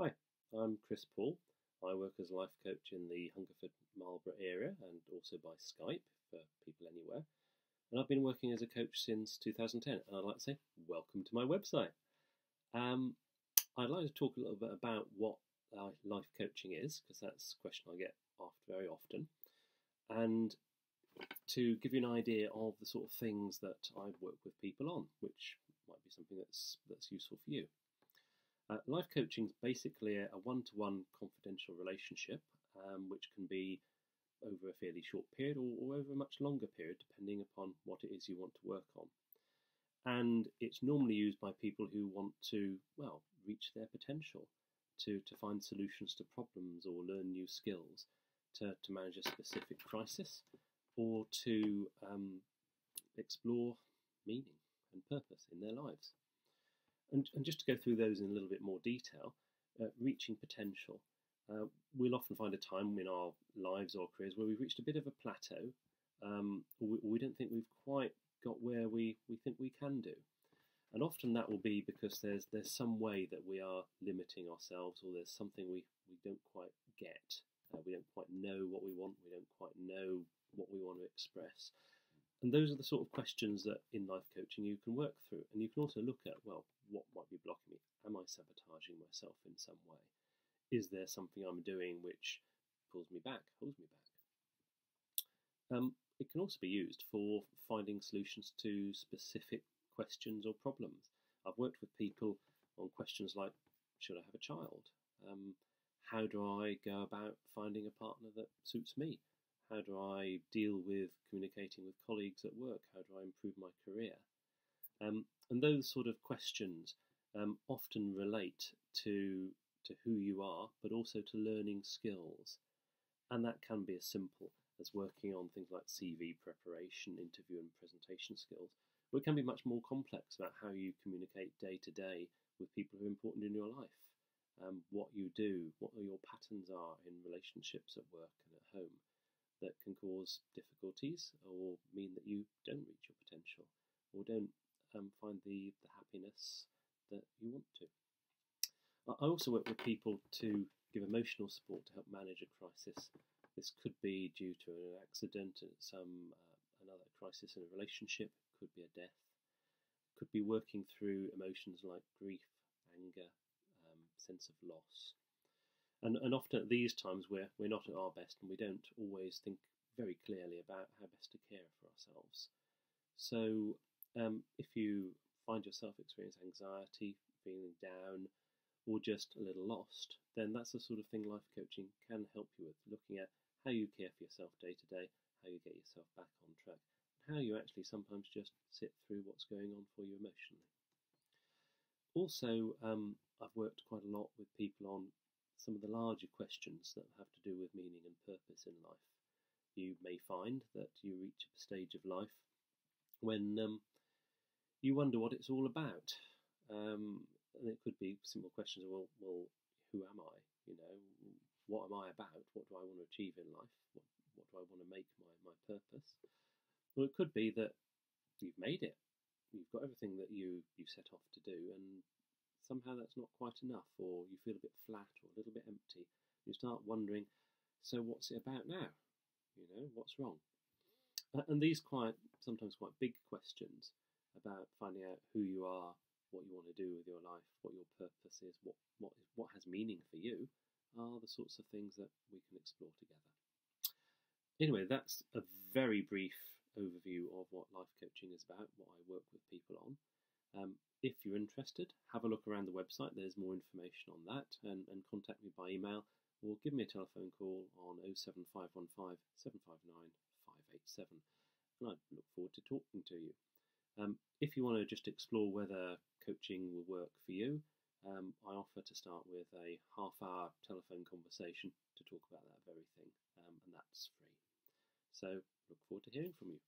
Hi, I'm Chris Paul. I work as a life coach in the Hungerford, Marlborough area and also by Skype for people anywhere. And I've been working as a coach since 2010. And I'd like to say, welcome to my website. I'd like to talk a little bit about what life coaching is, because that's a question I get asked very often. And to give you an idea of the sort of things that I work with people on, which might be something that's useful for you. Life coaching is basically a one-to-one confidential relationship, which can be over a fairly short period or over a much longer period, depending upon what it is you want to work on. And it's normally used by people who want to, well, reach their potential, to find solutions to problems or learn new skills, to manage a specific crisis, or to explore meaning and purpose in their lives. And just to go through those in a little bit more detail, reaching potential. We'll often find a time in our lives or careers where we've reached a bit of a plateau, or we don't think we've quite got where we think we can do. And often that will be because there's some way that we are limiting ourselves, or there's something we don't quite get. We don't quite know what we want, we don't quite know what we want to express. And those are the sort of questions that in life coaching you can work through. And you can also look at, well, what might be blocking me? Am I sabotaging myself in some way? Is there something I'm doing which pulls me back, holds me back? It can also be used for finding solutions to specific questions or problems. I've worked with people on questions like, should I have a child? How do I go about finding a partner that suits me? How do I deal with communicating with colleagues at work? How do I improve my career? And those sort of questions often relate to who you are, but also to learning skills. And that can be as simple as working on things like CV preparation, interview and presentation skills. But it can be much more complex about how you communicate day to day with people who are important in your life. What you do, what your patterns are in relationships at work and at home, that can cause difficulties or mean that you don't reach your potential or don't find the happiness that you want to. I also work with people to give emotional support to help manage a crisis. This could be due to an accident, another crisis in a relationship, could be a death, could be working through emotions like grief, anger, sense of loss. And often at these times we're not at our best and we don't always think very clearly about how best to care for ourselves. So if you find yourself experiencing anxiety, feeling down, or just a little lost, then that's the sort of thing life coaching can help you with, looking at how you care for yourself day to day, how you get yourself back on track, and how you actually sometimes just sit through what's going on for you emotionally. Also, I've worked quite a lot with people on some of the larger questions that have to do with meaning and purpose in life. You may find that you reach a stage of life when you wonder what it's all about. And it could be simple questions of, well, who am I? You know, what am I about? What do I want to achieve in life? What do I want to make my purpose? Well, it could be that you've made it. You've got everything that you set off to do, and somehow that's not quite enough, or you feel a bit flat or a little bit empty. You start wondering, so what's it about now? You know, what's wrong? And these sometimes quite big questions about finding out who you are, what you want to do with your life, what your purpose is, what has meaning for you, are the sorts of things that we can explore together. Anyway, that's a very brief overview of what life coaching is about, what I work with people on. If you're interested, have a look around the website. There's more information on that, and contact me by email or give me a telephone call on 07515 759 587, and I look forward to talking to you. If you want to just explore whether coaching will work for you, I offer to start with a half-hour telephone conversation to talk about that very thing, and that's free. So look forward to hearing from you.